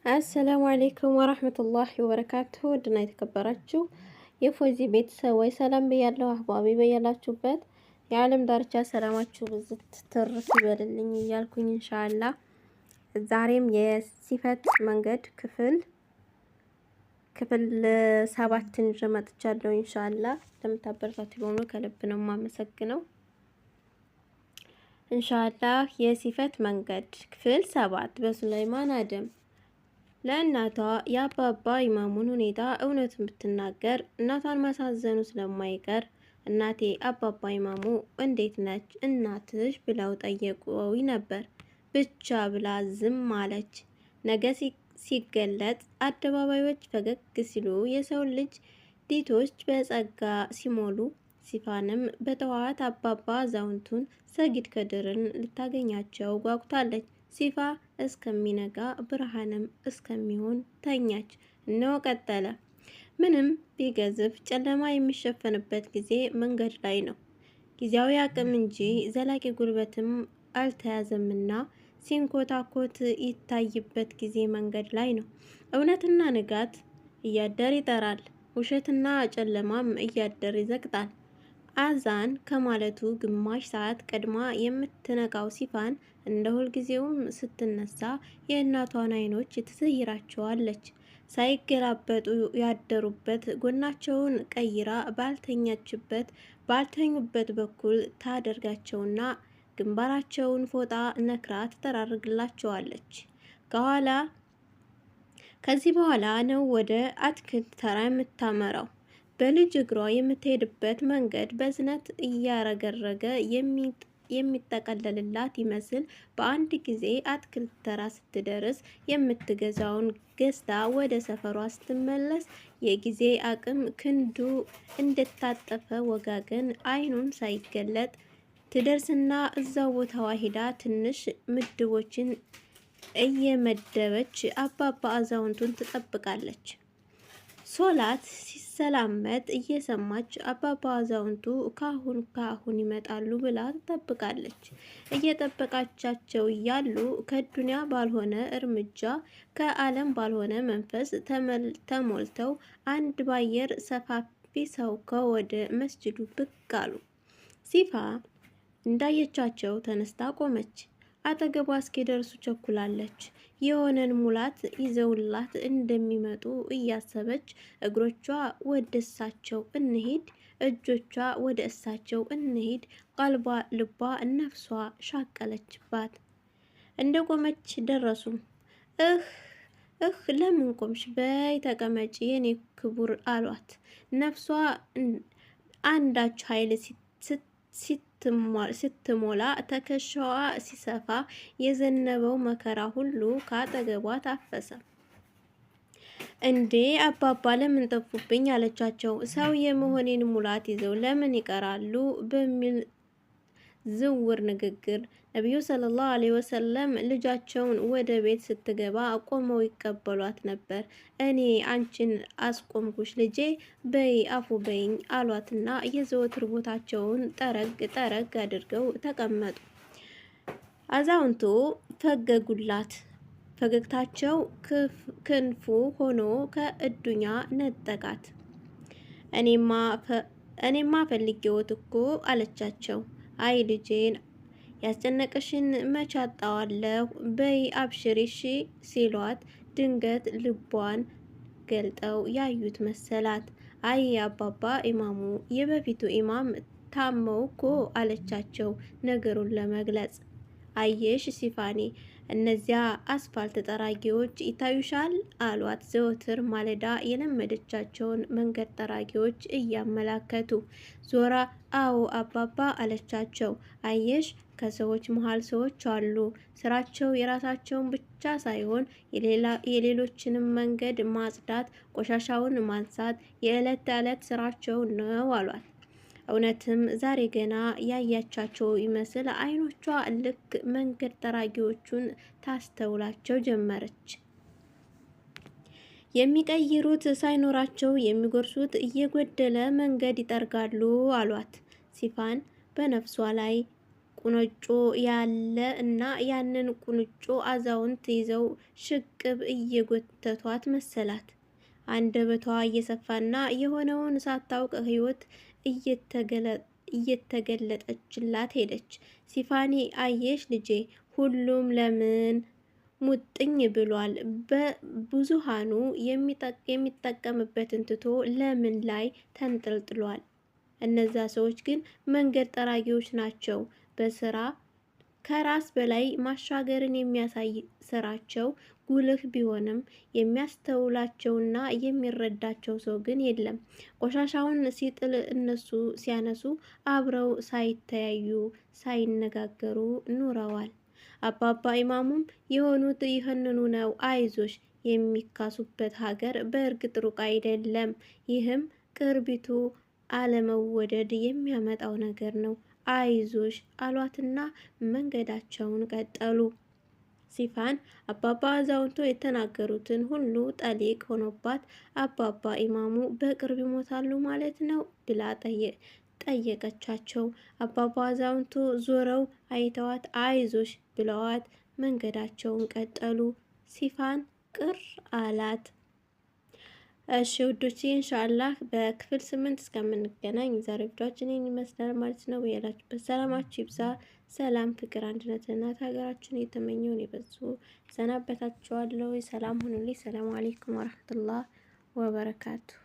አሰላሙ አሌይኩም ወራህመቱላሂ ወበረካቱሁ። ውድና የተከበራችሁ የፎዚ ቤተሰቦች ሰላም ብያለሁ። አህባቢ በያላችሁበት የዓለም ዳርቻ ሰላማችሁ ብዝት ትርፍ ይበልልኝ እያልኩኝ ኢንሻአላህ ዛሬም የሲፈት መንገድ ክፍል 7 ይዤ መጥቻለሁ። ኢንሻአላህ ለምታበረታቱ በሙሉ ከልብ ነው የማመሰግነው። ኢንሻአላህ የሲፈት መንገድ ክፍል 7 በሱለይማን አደም ለእናቷ የአባባ ኢማሙን ሁኔታ እውነቱን ብትናገር እናቷን ማሳዘኑ ስለማይቀር እናቴ አባባ ኢማሙ እንዴት ነች እናትሽ ብለው ጠየቁኝ ነበር። ብቻ ብላ ዝም አለች። ነገ ሲገለጥ አደባባዮች ፈገግ ሲሉ የሰው ልጅ ዲቶች በጸጋ ሲሞሉ ሲፋንም በጠዋት አባባ አዛውንቱን ሰጊድ ከድርን ልታገኛቸው ጓጉታለች። ሲፋ እስከሚነጋ ብርሃንም እስከሚሆን ተኛች። እነሆ ቀጠለ። ምንም ቢገዝፍ ጨለማ የሚሸፈንበት ጊዜ መንገድ ላይ ነው። ጊዜያዊ አቅም እንጂ ዘላቂ ጉልበትም አልተያዘምና ሲንኮታኮት ይታይበት ጊዜ መንገድ ላይ ነው። እውነትና ንጋት እያደር ይጠራል። ውሸትና ጨለማም እያደር ይዘግጣል። አዛን ከማለቱ ግማሽ ሰዓት ቀድማ የምትነቃው ሲፋን እንደ ሁልጊዜውም ስትነሳ የእናቷን አይኖች ትዘይራቸዋለች። ሳይገላበጡ ያደሩበት ጎናቸውን ቀይራ ባልተኙበት በኩል ታደርጋቸውና ግንባራቸውን ፎጣ ነክራ ትጠራርግላቸዋለች። ከዚህ በኋላ ነው ወደ አትክልት ተራ የምታመራው። በልጅ እግሯ የምትሄድበት መንገድ በዝነት እያረገረገ የሚጠቀለልላት ይመስል በአንድ ጊዜ አትክልት ተራ ስትደርስ የምትገዛውን ገዝታ ወደ ሰፈሯ ስትመለስ የጊዜ አቅም ክንዱ እንደታጠፈ ወጋገን አይኑን ሳይገለጥ ትደርስና እዛው ቦታዋ ሂዳ ትንሽ ምድቦችን እየመደበች አባባ አዛውንቱን ትጠብቃለች። ሶላት ሲሰላመት እየሰማች አባባ አዛውንቱ ካሁን ይመጣሉ ብላ ትጠብቃለች። እየጠበቃቻቸው እያሉ ከዱንያ ባልሆነ እርምጃ ከዓለም ባልሆነ መንፈስ ተሞልተው አንድ ባየር ሰፋፊ ሰው ከወደ መስጅዱ ብቅ አሉ። ሲፋ እንዳየቻቸው ተነስታ ቆመች። አጠገቧ እስኪደርሱ ቸኩላለች። የሆነን ሙላት ይዘውላት እንደሚመጡ እያሰበች እግሮቿ ወደ እሳቸው እንሂድ፣ እጆቿ ወደ እሳቸው እንሂድ፣ ቀልቧ ልቧ ነፍሷ ሻቀለችባት። እንደ ቆመች ደረሱ። ለምን ቆምሽ? በይ ተቀመጪ የኔ ክቡር አሏት። ነፍሷ አንዳች ኃይል ስትሞላ ትከሻዋ ሲሰፋ የዘነበው መከራ ሁሉ ካጠገቧ ታፈሰ። እንዴ አባባ ለምን ጠፉብኝ? አለቻቸው። ሰው የመሆኔን ሙላት ይዘው ለምን ይቀራሉ? በሚል ዝውር ንግግር ነቢዩ ሰለላሁ ዐለይሂ ወሰለም ልጃቸውን ወደ ቤት ስትገባ ቆመው ይቀበሏት ነበር። እኔ አንቺን አስቆምኩሽ ልጄ በይ አፉ በይኝ አሏትና የዘወትር ቦታቸውን ጠረግ አድርገው ተቀመጡ። አዛውንቱ ፈገጉላት። ፈገግታቸው ክንፉ ሆኖ ከእዱኛ ነጠቃት። እኔማ ፈልጌዎት እኮ አለቻቸው። አይ ልጄን ያስጨነቀሽን መች አጣዋለሁ፣ በይ አብሽሪሽ ሲሏት ድንገት ልቧን ገልጠው ያዩት መሰላት። አይ አባባ ኢማሙ የበፊቱ ኢማም ታመው እኮ አለቻቸው ነገሩን ለመግለጽ። አየሽ ሲፋኔ እነዚያ አስፋልት ጠራጊዎች ይታዩሻል አሏት። ዘወትር ማለዳ የለመደቻቸውን መንገድ ጠራጊዎች እያመላከቱ ዞራ አዎ አባባ አለቻቸው። አየሽ ከሰዎች መሃል ሰዎች አሉ። ስራቸው የራሳቸውን ብቻ ሳይሆን የሌሎችንም መንገድ ማጽዳት፣ ቆሻሻውን ማንሳት የዕለት ተዕለት ስራቸው ነው አሏት። እውነትም ዛሬ ገና ያያቻቸው ይመስል አይኖቿ ልክ መንገድ ጠራጊዎቹን ታስተውላቸው ጀመረች። የሚቀይሩት ሳይኖራቸው የሚጎርሱት እየጎደለ መንገድ ይጠርጋሉ አሏት። ሲፋን በነፍሷ ላይ ቁንጮ ያለ እና ያንን ቁንጮ አዛውንት ይዘው ሽቅብ እየጎተቷት መሰላት። አንደበቷ እየሰፋና የሆነውን ሳታውቅ ህይወት እየተገለጠችላት ሄደች። ሲፋኒ አየሽ ልጄ፣ ሁሉም ለምን ሙጥኝ ብሏል። በብዙሃኑ የሚጠቀምበትን ትቶ ለምን ላይ ተንጠልጥሏል። እነዛ ሰዎች ግን መንገድ ጠራጊዎች ናቸው። በስራ ከራስ በላይ ማሻገርን የሚያሳይ ስራቸው ጉልህ ቢሆንም የሚያስተውላቸውና የሚረዳቸው ሰው ግን የለም። ቆሻሻውን ሲጥል እነሱ ሲያነሱ አብረው ሳይተያዩ ሳይነጋገሩ ኑረዋል። አባባ ኢማሙም የሆኑት ይህንኑ ነው። አይዞሽ፣ የሚካሱበት ሀገር በእርግጥ ሩቅ አይደለም። ይህም ቅርቢቱ አለመወደድ የሚያመጣው ነገር ነው። አይዞሽ አሏትና መንገዳቸውን ቀጠሉ። ሲፋን አባባ አዛውንቶ የተናገሩትን ሁሉ ጠሊቅ ሆኖባት አባባ ኢማሙ በቅርብ ይሞታሉ ማለት ነው ብላ ጠየቀቻቸው። አባባ አዛውንቶ ዞረው አይተዋት አይዞሽ ብለዋት መንገዳቸውን ቀጠሉ። ሲፋን ቅር አላት። እሺ ውዶቼ ኢንሻአላህ በክፍል 8 እስከምንገናኝ ዛሬ ቪዲዮአችን ይመስላል ማለት ነው። ያላችሁበት ሰላማችሁ ይብዛ። ሰላም፣ ፍቅር፣ አንድነትና ሀገራችን የተመኘውን ይበዙ። ሰናበታችኋለሁ። ሰላም ሁኑልኝ። ሰላም አለይኩም ወራህመቱላህ ወበረካቱ።